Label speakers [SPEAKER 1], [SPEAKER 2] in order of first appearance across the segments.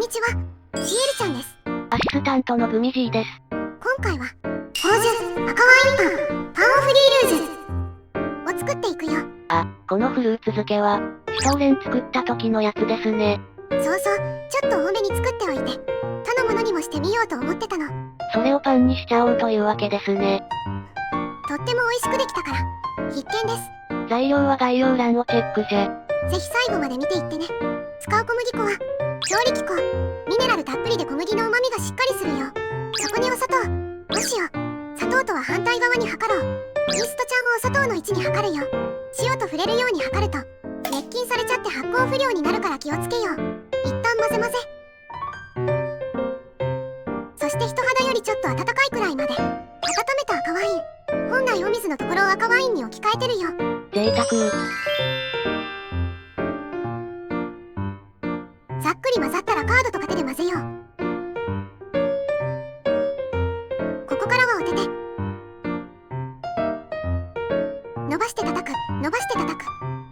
[SPEAKER 1] にちは、シエルちゃんです。
[SPEAKER 2] アシスタントのグミジーです。
[SPEAKER 1] 今回は、芳醇赤ワインパン、パンオフリールージュを作っていくよ。
[SPEAKER 2] あ、このフルーツ漬けは、シュトーレン作った時のやつですね。
[SPEAKER 1] そうそう、ちょっと多めに作っておいて、他のものにもしてみようと思ってたの。
[SPEAKER 2] それをパンにしちゃおうというわけですね。
[SPEAKER 1] とっても美味しくできたから、必見です。
[SPEAKER 2] 材料は概要欄をチェックじゃ。
[SPEAKER 1] ぜひ最後まで見ていってね。使う小麦粉は、強力粉。ミネラルたっぷりで小麦の旨味がしっかりするよ。そこにお砂糖、お塩。砂糖とは反対側に測ろう。イーストちゃんをお砂糖の位置に測るよ。塩と触れるように測ると、滅菌されちゃって発酵不良になるから気をつけよう。一旦混ぜ混ぜ。そして人肌よりちょっと温かいくらいまで。温めた赤ワイン。本来お水のところを赤ワインに置き換えてるよ。
[SPEAKER 2] 贅沢。
[SPEAKER 1] ざっくり混ざったらカードとか手で混ぜよう。ここからはお手で。伸ばして叩く、伸ばして叩く。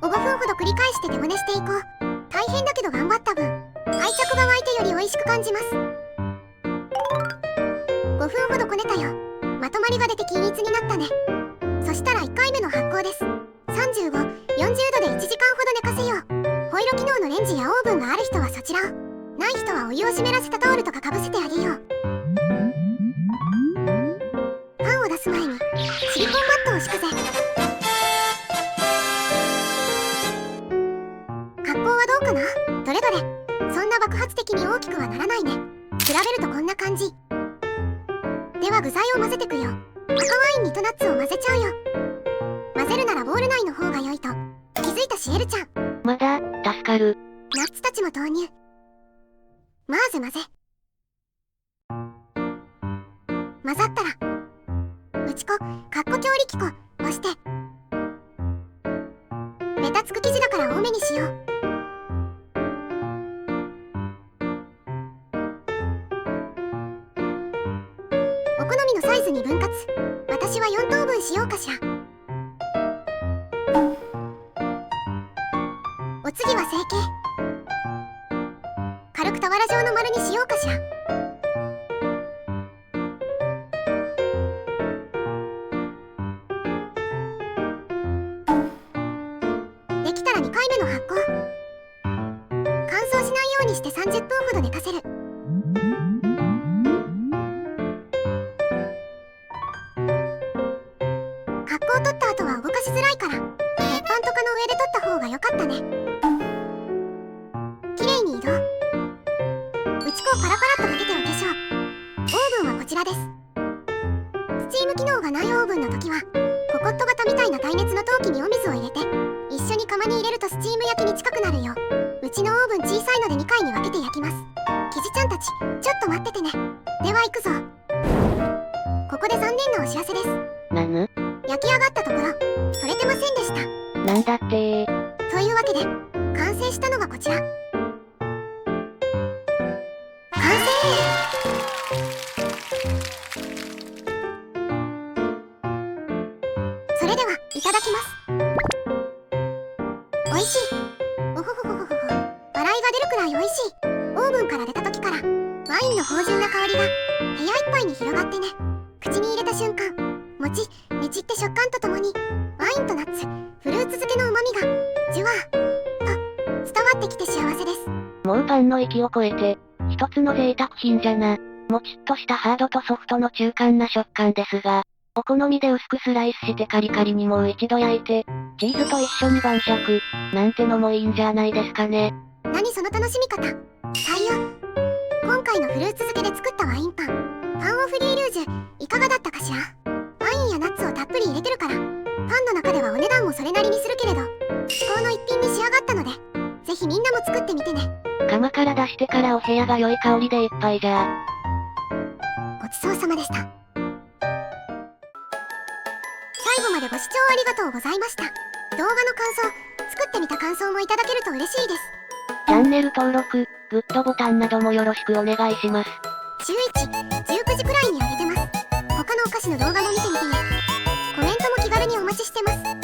[SPEAKER 1] を5分ほど繰り返して手ごねしていこう。大変だけど頑張った分、愛着が湧いてより美味しく感じます。5分ほどこねたよ。まとまりが出て均一になったね。そしたら1回目の発酵です。35、40度で1時間ほど寝かせよう。ホイロ機能のレンジやオーブンがある人はそちらを。ない人はお湯を湿らせたタオルとかかぶせてあげよう。パンを出す前にシリコンマットを敷くぜ。発酵はどうかな？どれどれ。そんな爆発的に大きくはならないね。比べるとこんな感じ。では具材を混ぜてくよ。赤ワインにとナッツを混ぜちゃうよ。混ぜるならボウル内の方が良いと気づいたシエルちゃん。
[SPEAKER 2] まだ、助かる。
[SPEAKER 1] ナッツたちも投入。まぜ混ぜ。混ざったら、打ち粉、かっこ強力粉、押して。ベタつく生地だから多めにしよう。お好みのサイズに分割。私は4等分しようかしら。お次は成形。軽く俵状の丸にしようかしら。できたら2回目の発酵。乾燥しないようにして30分ほど寝かせる。発酵取った後は動かしづらいから、鉄板とかの上で取った方が良かったね。きれいに移動。打ち粉をパラパラっとかけてお化粧。オーブンはこちらです。スチーム機能がないオーブンの時はココット型みたいな耐熱の陶器にお水を入れて一緒に窯に入れるとスチーム焼きに近くなるよ。うちのオーブン小さいので2回に分けて焼きます。キジちゃんたちちょっと待っててね。では行くぞ。ここで残念なお知らせです。
[SPEAKER 2] なぬ？
[SPEAKER 1] 焼き上がったところ取れてませんでした。
[SPEAKER 2] なんだって
[SPEAKER 1] というわけで完成したのがこちら。完成。それではいただきます。おいしい。おほほほほほほ。笑いが出るくらいおいしい。オーブンから出た時からワインの芳醇な香りが部屋いっぱいに広がってね。口に入れた瞬間、もちねちって食感とともにワインとナッツ、フルーツ漬けの旨味がジュワーと伝わってきて幸せです。
[SPEAKER 2] もうパンの域を超えて一つの贅沢品じゃな。もちっとしたハードとソフトの中間な食感ですが、お好みで薄くスライスしてカリカリにもう一度焼いてチーズと一緒に晩酌なんてのもいいんじゃないですかね。
[SPEAKER 1] 何その楽しみ方。採用。今回のフルーツ漬けで作ったワインパン、パンオフリールージュ、いかがだったかしら。ワインやナッツをたっぷり入れてるからパンの中ではお値段もそれなりにするけれど至高の一品に仕上がったので、ぜひみんなも作ってみてね。
[SPEAKER 2] 窯から出してからお部屋が良い香りでいっぱいじゃ。
[SPEAKER 1] ごちそうさまでした。最後までご視聴ありがとうございました。動画の感想、作ってみた感想もいただけると嬉しいです。
[SPEAKER 2] チャンネル登録、グッドボタンなどもよろしくお願いします。
[SPEAKER 1] 週1、19時くらいに上げてます。他のお菓子の動画も見てみてね。コメントも気軽にお待ちしてます。